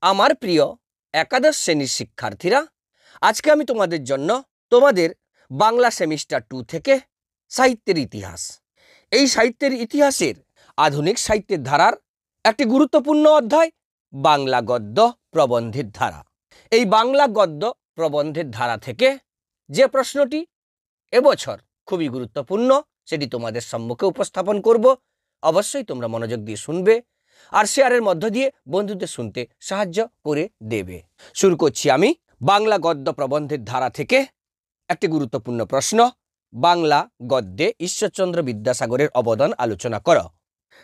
আমার প্রিয় একাদশ শ্রেণীর শিক্ষার্থীরা, আজকে আমি তোমাদের জন্য তোমাদের বাংলা সেমিস্টার 2 থেকে সাহিত্যের ইতিহাস, এই সাহিত্যের ইতিহাসের আধুনিক সাহিত্যের ধারার একটি গুরুত্বপূর্ণ অধ্যায় বাংলা গদ্য প্রবন্ধের ধারা। এই বাংলা গদ্য প্রবন্ধের ধারা থেকে যে প্রশ্নটি এবছর খুবই গুরুত্বপূর্ণ সেটি তোমাদের সম্মুখে উপস্থাপন করব। অবশ্যই তোমরা মনোযোগ দিয়ে শুনবে আর শেয়ারের মধ্য দিয়ে বন্ধুদের শুনতে সাহায্য করে দেবে। শুরু করছি আমি বাংলা গদ্য প্রবন্ধের ধারা থেকে একটি গুরুত্বপূর্ণ প্রশ্ন। বাংলা গদ্যে ঈশ্বরচন্দ্র বিদ্যাসাগরের অবদান আলোচনা করো।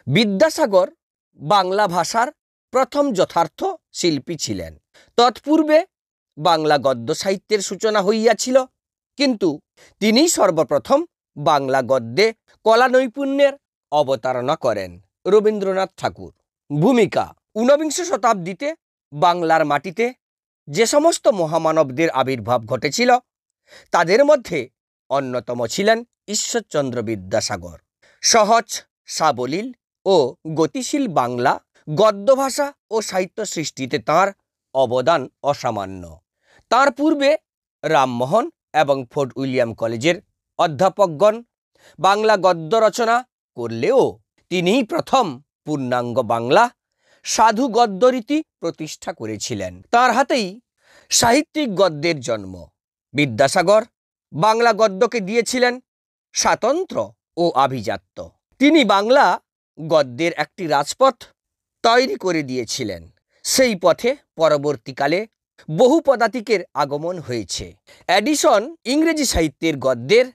বিদ্যাসাগর বাংলা ভাষার প্রথম যথার্থ শিল্পী ছিলেন। তৎপূর্বে বাংলা গদ্য সাহিত্যের সূচনা হইয়াছিল, কিন্তু তিনিই সর্বপ্রথম বাংলা গদ্যে কলা নৈপুণ্যের অবতারণা করেন। রবীন্দ্রনাথ ঠাকুর। ভূমিকা: ঊনবিংশ শতাব্দীতে বাংলার মাটিতে যে সমস্ত মহামানবদের আবির্ভাব ঘটেছিল তাদের মধ্যে অন্যতম ছিলেন ঈশ্বরচন্দ্র বিদ্যাসাগর। সহজ, সাবলীল ও গতিশীল বাংলা গদ্য ভাষা ও সাহিত্য সৃষ্টিতে তাঁর অবদান অসামান্য। তাঁর পূর্বে রামমোহন এবং ফোর্ট উইলিয়াম কলেজের অধ্যাপকগণ বাংলা গদ্য রচনা করলেও তিনিই প্রথম পূর্ণাঙ্গ বাংলা সাধু গদ্যরীতি প্রতিষ্ঠা করেছিলেন। তাঁর হাতেই সাহিত্যিক গদ্যের জন্ম। বিদ্যাসাগর বাংলা গদ্যকে দিয়েছিলেন স্বাতন্ত্র ও আভিজাত্য। তিনি বাংলা গদ্যের একটি রাজপথ তৈরি করে দিয়েছিলেন। সেই পথে পরবর্তীকালে বহু পদাতিকের আগমন হয়েছে। এডিসন ইংরেজি সাহিত্যের গদ্যের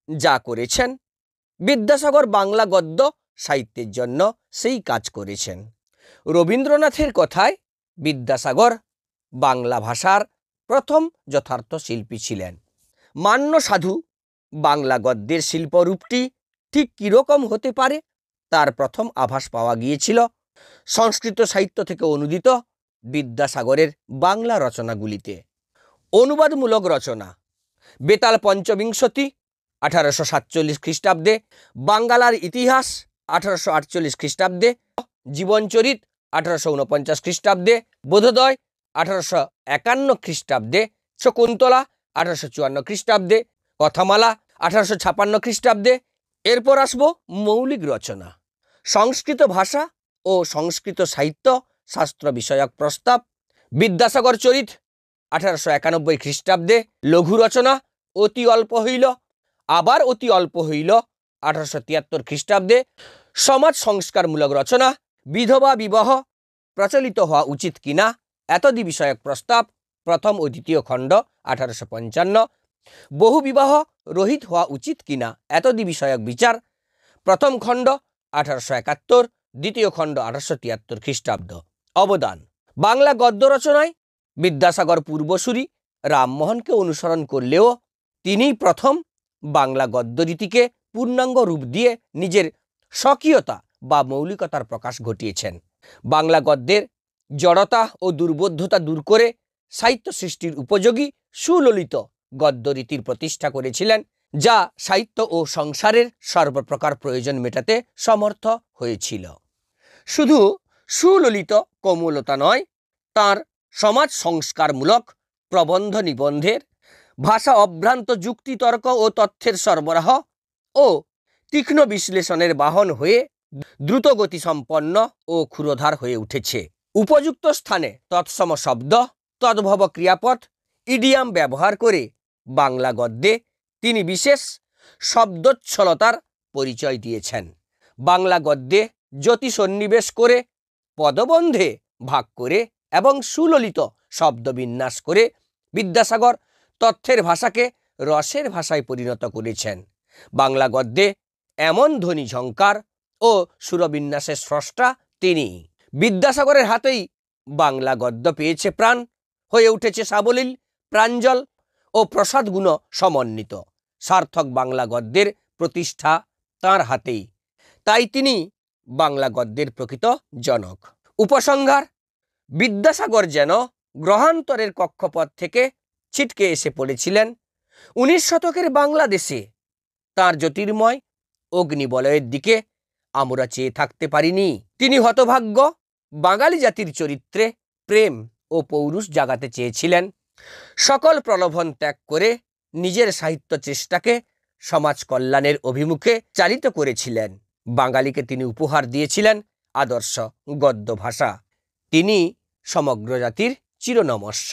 যা করেছেন, বিদ্যাসাগর বাংলা গদ্য সাহিত্যের জন্য সেই কাজ করেছেন। রবীন্দ্রনাথের কথায় বিদ্যাসাগর বাংলা ভাষার প্রথম যথার্থ শিল্পী ছিলেন। মান্য সাধু বাংলা গদ্যের শিল্পরূপটি ঠিক কীরকম হতে পারে তার প্রথম আভাস পাওয়া গিয়েছিল সংস্কৃত সাহিত্য থেকে অনুদিত বিদ্যাসাগরের বাংলা রচনাগুলিতে। অনুবাদমূলক রচনা: বেতাল পঞ্চবিংশতি 1847 খ্রিস্টাব্দে, বাঙ্গালার ইতিহাস 1848 খ্রিস্টাব্দে, জীবনচরিত 1849 খ্রিস্টাব্দে, বোধোদয় 1851 খ্রিস্টাব্দে, শকুন্তলা 1854 খ্রিস্টাব্দে, কথামালা 1856 খ্রিস্টাব্দে। এরপর আসব মৌলিক রচনা: সংস্কৃত ভাষা ও সংস্কৃত সাহিত্য শাস্ত্র বিষয়ক প্রস্তাব, বিদ্যাসাগর চরিত 1891 খ্রিস্টাব্দে, লঘু রচনা অতি অল্প হইল, আবার অতি অল্প হইল 1873 খ্রিস্টাব্দে, সমাজ সংস্কারমূলক রচনা, বিধবা বিবাহ প্রচলিত হওয়া উচিত কিনা এতদি বিষয়ক প্রস্তাব, প্রথম ও দ্বিতীয় খণ্ড 1855, বহু বিবাহ রহিত হওয়া উচিত কিনা এতদি বিষয়ক বিচার, প্রথম খণ্ড 1871, দ্বিতীয় খণ্ড 1873 খ্রিস্টাব্দ। অবদান: বাংলা গদ্য রচনায় বিদ্যাসাগর পূর্বসূরি রামমোহনকে অনুসরণ করলেও তিনিই প্রথম বাংলা গদ্যরীতিকে পূর্ণাঙ্গ রূপ দিয়ে নিজের স্বকীয়তা বা মৌলিকতার প্রকাশ ঘটিয়েছেন। বাংলা গদ্যের জড়তা ও দুর্বোধ্যতা দূর করে সাহিত্য সৃষ্টির উপযোগী সুললিত গদ্যরীতির প্রতিষ্ঠা করেছিলেন, যা সাহিত্য ও সংসারের সর্বপ্রকার প্রয়োজন মেটাতে সমর্থ হয়েছিল। শুধু সুললিত কোমলতা নয়, তাঁর সমাজ সংস্কারমূলক প্রবন্ধ নিবন্ধের ভাষা অভ্রান্ত যুক্তিতর্ক ও তথ্যের সরবরাহ ও তীক্ষ্ণ বিশ্লেষণের বাহন হয়ে দ্রুতগতি সম্পন্ন ও ক্ষুরধার হয়ে উঠেছে। উপযুক্ত স্থানে তৎসম শব্দ, তদ্ভব ক্রিয়াপদ, ইডিয়াম ব্যবহার করে বাংলা গদ্যে তিনি বিশেষ শব্দচ্ছলতার পরিচয় দিয়েছেন। বাংলা গদ্যে জ্যোতি সন্নিবেশ করে, পদবন্ধে ভাগ করে এবং সুললিত শব্দবিন্যাস করে বিদ্যাসাগর তথ্যের ভাষাকে রসের ভাষায় পরিণত করেছেন। বাংলা গদ্যে এমন ধ্বনি ঝঙ্কার ও সুরবিন্যাসের স্রষ্টা তিনি। বিদ্যাসাগরের হাতেই বাংলা গদ্য পেয়েছে প্রাণ, হয়ে উঠেছে সাবলীল, প্রাঞ্জল ও প্রসাদগুণ সমন্বিত। সার্থক বাংলা গদ্যের প্রতিষ্ঠা তাঁর হাতেই, তাই তিনি বাংলা গদ্যের প্রকৃত জনক। উপসংহার: বিদ্যাসাগর যেন গ্রহান্তরের কক্ষপথ থেকে ছিটকে এসে পড়েছিলেন 19 শতকের বাংলাদেশে। তাঁর জ্যোতির্ময় অগ্নিবলয়ের দিকে আমরা চেয়ে থাকতে পারিনি। তিনি হতভাগ্য বাঙালি জাতির চরিত্রে প্রেম ও পৌরুষ জাগাতে চেয়েছিলেন। সকল প্রলোভন ত্যাগ করে নিজের সাহিত্য চেষ্টাকে সমাজ কল্যাণের অভিমুখে চালিত করেছিলেন। বাঙালিকে তিনি উপহার দিয়েছিলেন আদর্শ গদ্য ভাষা। তিনি সমগ্র জাতির চিরনমস্য।